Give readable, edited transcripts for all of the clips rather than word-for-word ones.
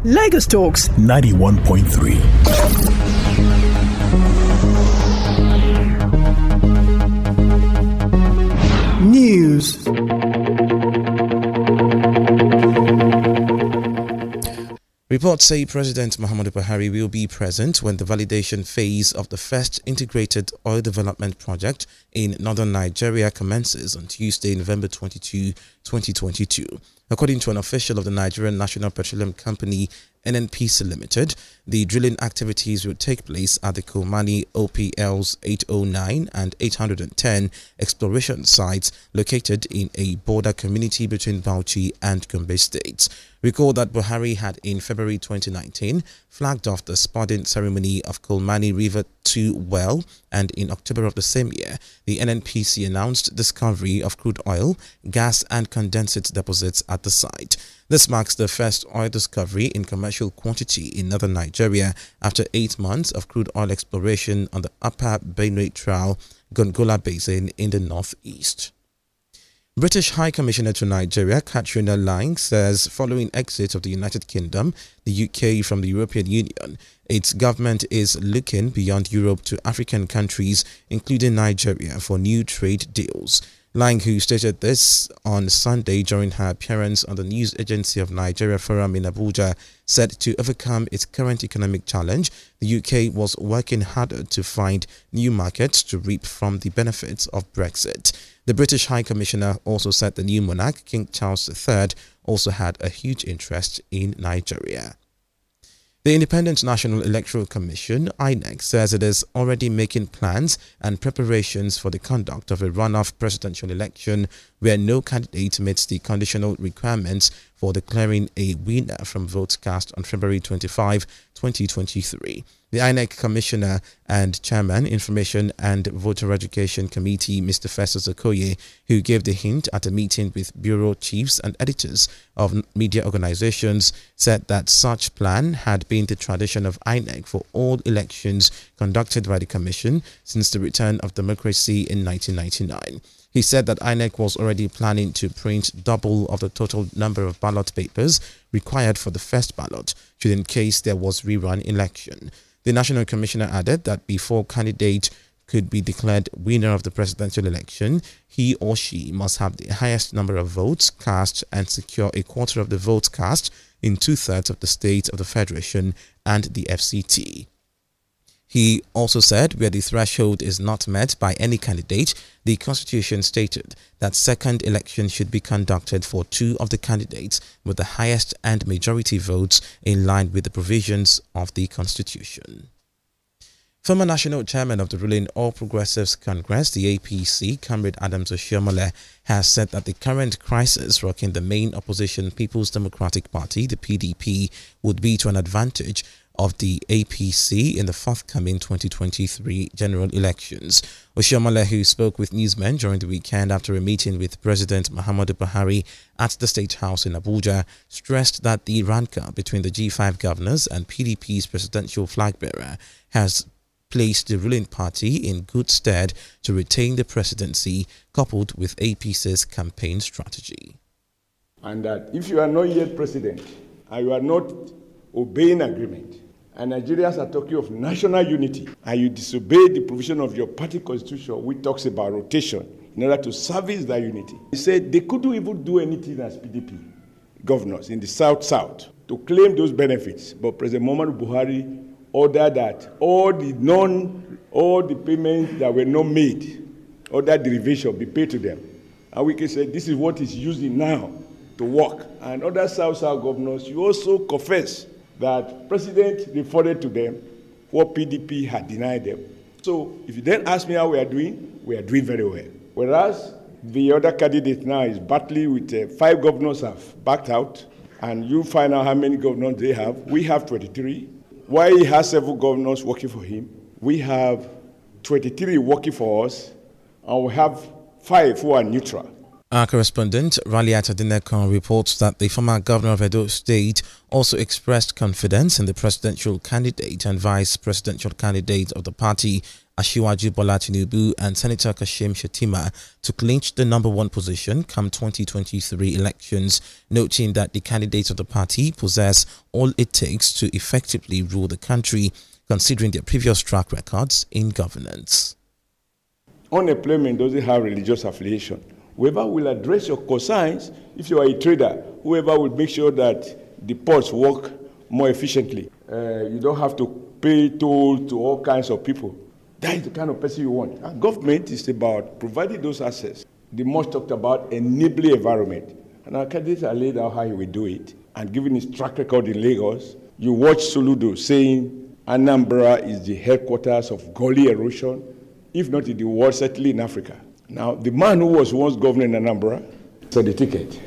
Lagos Talks 91.3. News. Reports say President Muhammadu Buhari will be present when the validation phase of the first integrated oil development project in northern Nigeria commences on Tuesday, November 22, 2022. According to an official of the Nigerian National Petroleum Company NNPC Limited, the drilling activities will take place at the Kulmani OPL's 809 and 810 exploration sites located in a border community between Bauchi and Gombe states. Recall that Buhari had in February 2019 flagged off the spudding ceremony of Kulmani River 2 well, and in October of the same year, the NNPC announced discovery of crude oil, gas and condensate deposits at the site. This marks the first oil discovery in commercial quantity in northern Nigeria after 8 months of crude oil exploration on the upper Benue Trail, Gongola Basin in the northeast. British High Commissioner to Nigeria Katrina Lang says following exit of the United Kingdom, the UK from the European Union, its government is looking beyond Europe to African countries, including Nigeria, for new trade deals. Lang, who stated this on Sunday during her appearance on the news agency of Nigeria Forum in Abuja, said to overcome its current economic challenge, the UK was working harder to find new markets to reap from the benefits of Brexit. The British High Commissioner also said the new monarch, King Charles III, also had a huge interest in Nigeria. The Independent National Electoral Commission INEC says it is already making plans and preparations for the conduct of a runoff presidential election where no candidate meets the conditional requirements for declaring a winner from votes cast on February 25, 2023. The INEC Commissioner and Chairman, Information and Voter Education Committee, Mr. Festus Okoye, who gave the hint at a meeting with bureau chiefs and editors of media organizations, said that such plan had been the tradition of INEC for all elections conducted by the Commission since the return of democracy in 1999. He said that INEC was already planning to print double of the total number of ballot papers required for the first ballot, should in case there was rerun election. The National Commissioner added that before candidate could be declared winner of the presidential election, he or she must have the highest number of votes cast and secure a quarter of the votes cast in 2/3 of the states of the Federation and the FCT. He also said where the threshold is not met by any candidate, the Constitution stated that second election should be conducted for 2 of the candidates with the highest and majority votes in line with the provisions of the Constitution. Former National Chairman of the ruling All Progressives Congress, the APC, Comrade Oshiomhole, has said that the current crisis rocking the main opposition People's Democratic Party, the PDP, would be to an advantage of the APC in the forthcoming 2023 general elections. Oshiomhole, who spoke with newsmen during the weekend after a meeting with President Muhammadu Buhari at the State House in Abuja, stressed that the rancor between the G5 governors and PDP's presidential flag bearer has placed the ruling party in good stead to retain the presidency, coupled with APC's campaign strategy. And that if you are not yet president and you are not obeying agreement, and Nigerians are talking of national unity, and you disobey the provision of your party constitution, which talks about rotation, in order to service that unity. He said they couldn't even do anything as PDP governors in the South to claim those benefits. But President Muhammadu Buhari ordered that all the payments that were not made, all that derivation be paid to them. And we can say this is what is using now to work. And other South governors, you also confess that President referred to them what PDP had denied them. So if you then ask me how we are doing very well. Whereas the other candidate now is battling with 5 governors have backed out, and you find out how many governors they have. We have 23. While he has several governors working for him, we have 23 working for us, and we have 5 who are neutral. Our correspondent, Raliat Adinekon, reports that the former governor of Edo State also expressed confidence in the presidential candidate and vice presidential candidate of the party, Asiwaju Bola Tinubu and Senator Kashim Shettima to clinch the #1 position come 2023 elections, noting that the candidates of the party possess all it takes to effectively rule the country, considering their previous track records in governance. Unemployment doesn't have religious affiliation. Whoever will address your concerns, if you are a trader, whoever will make sure that the ports work more efficiently. You don't have to pay toll to all kinds of people. That is the kind of person you want. And government is about providing those assets. The much talked about enabling environment. And our candidates are laid out how he will do it. And given his track record in Lagos, you watch Soludo saying Anambra is the headquarters of gully erosion, if not in the world, certainly in Africa. Now, the man who was once governor in Anambra said the ticket.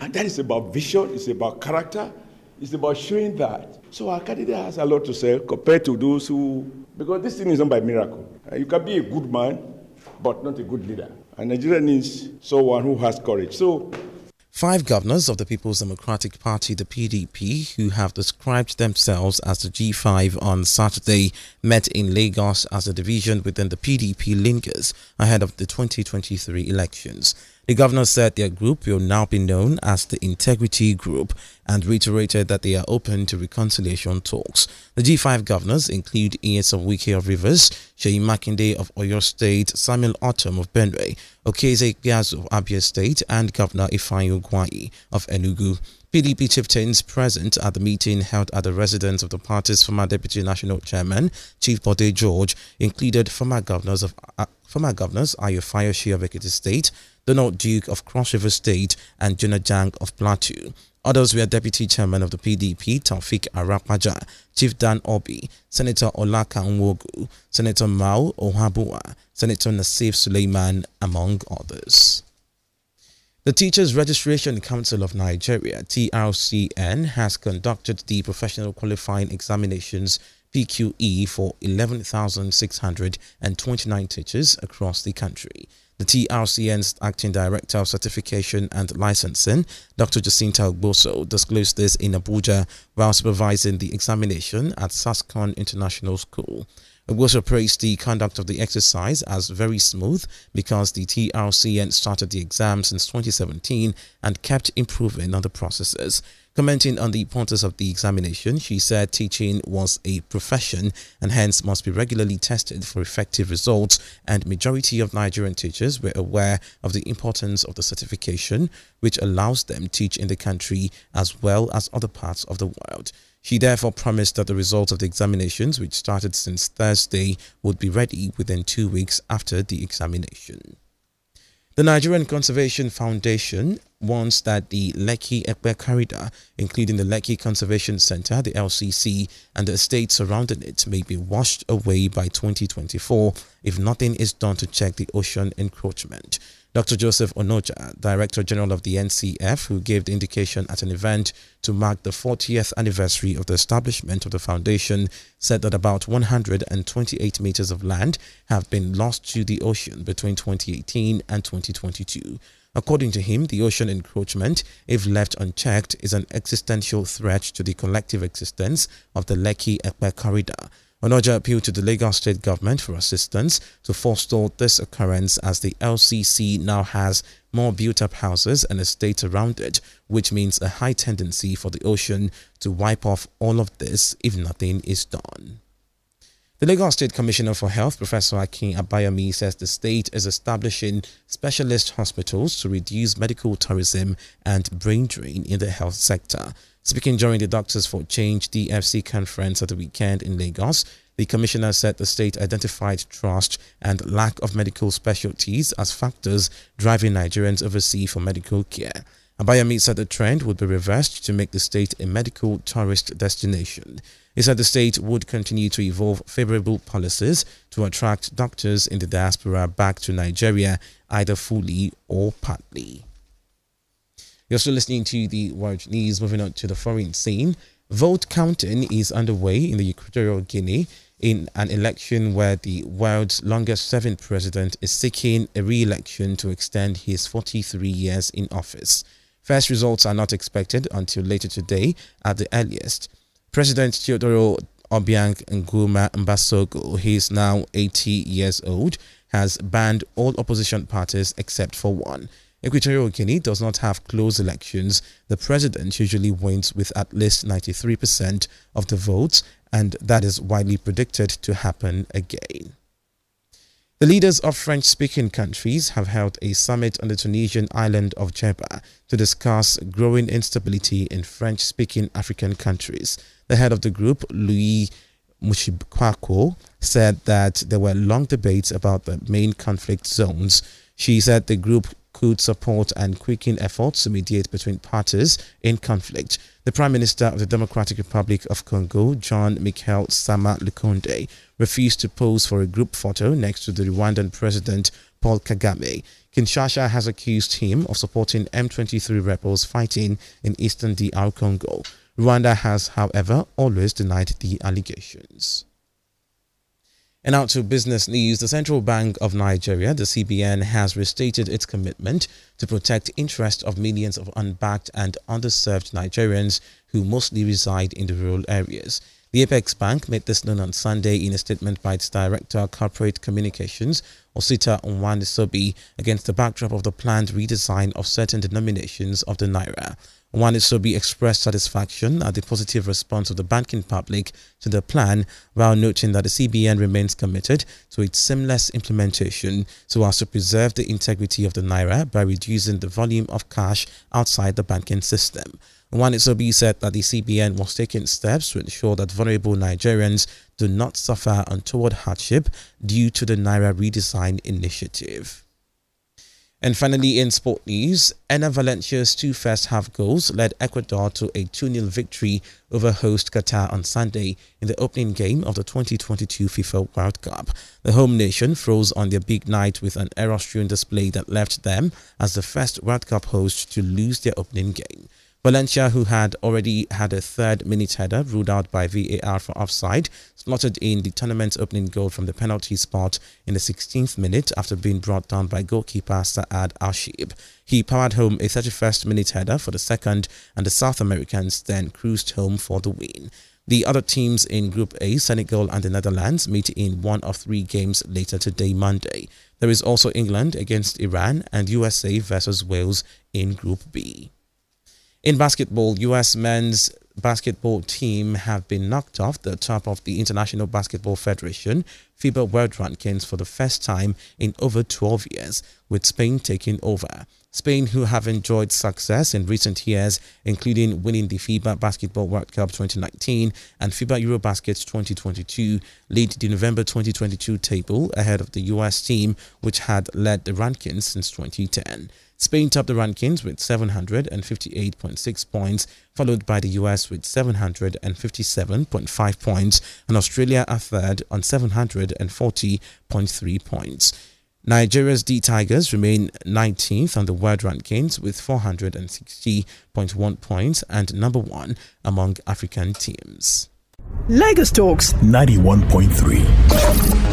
And that is about vision, it's about character, it's about showing that. So our candidate has a lot to say compared to those who, because this thing is not by miracle. You can be a good man, but not a good leader. And Nigeria needs someone who has courage. So, 5 governors of the People's Democratic Party, the PDP, who have described themselves as the G5 on Saturday, met in Lagos as a division within the PDP lingers ahead of the 2023 elections. The governors said their group will now be known as the Integrity Group and reiterated that they are open to reconciliation talks. The G5 governors include Nyesom Wike of Rivers, Seyi Makinde of Oyo State, Samuel Otom of Benue, Okeze Ikpeazu of Abia State, and Governor Ifeanyi Ugwuanyi of Enugu. PDP chieftains present at the meeting held at the residence of the party's former Deputy National Chairman, Chief Bode George, included former governors Ayo Fayoshi of Ekiti State, Donald Duke of Cross River State, and Jonah Jang of Plateau. Others were Deputy Chairman of the PDP, Taufik Arapaja, Chief Dan Obi, Senator Olaka Nwogu, Senator Mao Ohabua, Senator Nassif Suleiman, among others. The Teachers Registration Council of Nigeria, TRCN, has conducted the Professional Qualifying Examinations PQE for 11,629 teachers across the country. The TRCN's Acting Director of Certification and Licensing, Dr. Jacinta Ogboso, disclosed this in Abuja while supervising the examination at Sascon International School. Ogboso praised the conduct of the exercise as very smooth because the TRCN started the exam since 2017 and kept improving on the processes. Commenting on the importance of the examination, she said teaching was a profession and hence must be regularly tested for effective results, and majority of Nigerian teachers were aware of the importance of the certification, which allows them to teach in the country as well as other parts of the world. She therefore promised that the results of the examinations, which started since Thursday, would be ready within 2 weeks after the examination. The Nigerian Conservation Foundation wants that the Lekki-Ekpe corridor, including the Lekki Conservation Center, the LCC, and the estate surrounding it, may be washed away by 2024 if nothing is done to check the ocean encroachment. Dr. Joseph Onoja, Director General of the NCF, who gave the indication at an event to mark the 40th anniversary of the establishment of the foundation, said that about 128 meters of land have been lost to the ocean between 2018 and 2022. According to him, the ocean encroachment, if left unchecked, is an existential threat to the collective existence of the Lekki-Ekpe corridor. Onoja appealed to the Lagos State government for assistance to forestall this occurrence, as the LCC now has more built-up houses and estates around it, which means a high tendency for the ocean to wipe off all of this if nothing is done. The Lagos State Commissioner for Health, Professor Akin Abayomi, says the state is establishing specialist hospitals to reduce medical tourism and brain drain in the health sector. Speaking during the Doctors for Change DFC conference at the weekend in Lagos, the commissioner said the state identified trust and lack of medical specialties as factors driving Nigerians overseas for medical care. Abayomi said the trend would be reversed to make the state a medical tourist destination. He said the state would continue to evolve favorable policies to attract doctors in the diaspora back to Nigeria, either fully or partly. You're still listening to the World News. Moving on to the foreign scene. Vote counting is underway in the Equatorial Guinea in an election where the world's longest-serving president is seeking a re-election to extend his 43 years in office. First results are not expected until later today at the earliest. President Teodoro Obiang Nguma Mbasogo, he is now 80 years old, has banned all opposition parties except for one. Equatorial Guinea does not have close elections. The president usually wins with at least 93% of the votes, and that is widely predicted to happen again. The leaders of French-speaking countries have held a summit on the Tunisian island of Djerba to discuss growing instability in French-speaking African countries. The head of the group, Louis Mushikwako, said that there were long debates about the main conflict zones. She said the group could support and quicken efforts to mediate between parties in conflict. The Prime Minister of the Democratic Republic of Congo, Jean-Michel Sama Lukonde, refused to pose for a group photo next to the Rwandan President Paul Kagame. Kinshasa has accused him of supporting M23 rebels fighting in eastern DR Congo. Rwanda has, however, always denied the allegations. And out to business news, the Central Bank of Nigeria, the CBN, has restated its commitment to protect interests of millions of unbacked and underserved Nigerians who mostly reside in the rural areas. The Apex Bank made this known on Sunday in a statement by its Director of Corporate Communications, Osita Onwanisobi, against the backdrop of the planned redesign of certain denominations of the Naira. Onwanisobi expressed satisfaction at the positive response of the banking public to the plan, while noting that the CBN remains committed to its seamless implementation so as to preserve the integrity of the Naira by reducing the volume of cash outside the banking system. Onwanisobi said that the CBN was taking steps to ensure that vulnerable Nigerians do not suffer untoward hardship due to the Naira redesign initiative. And finally, in sport news, Enner Valencia's two first-half goals led Ecuador to a 2-0 victory over host Qatar on Sunday in the opening game of the 2022 FIFA World Cup. The home nation froze on their big night with an error-strewn display that left them as the first World Cup host to lose their opening game. Valencia, who had already had a third-minute header ruled out by VAR for offside, slotted in the tournament's opening goal from the penalty spot in the 16th minute after being brought down by goalkeeper Saad Al-Shib. He powered home a 31st-minute header for the second, and the South Americans then cruised home for the win. The other teams in Group A, Senegal and the Netherlands, meet in one of 3 games later today, Monday. There is also England against Iran and USA versus Wales in Group B. In basketball, U.S. men's basketball team have been knocked off the top of the International Basketball Federation FIBA World Rankings for the first time in over 12 years, with Spain taking over. Spain, who have enjoyed success in recent years, including winning the FIBA Basketball World Cup 2019 and FIBA Eurobasket 2022, lead the November 2022 table ahead of the U.S. team, which had led the rankings since 2010. Spain topped the rankings with 758.6 points, followed by the US with 757.5 points, and Australia are third on 740.3 points. Nigeria's D Tigers remain 19th on the world rankings with 460.1 points and number 1 among African teams. Lagos Talks 91.3.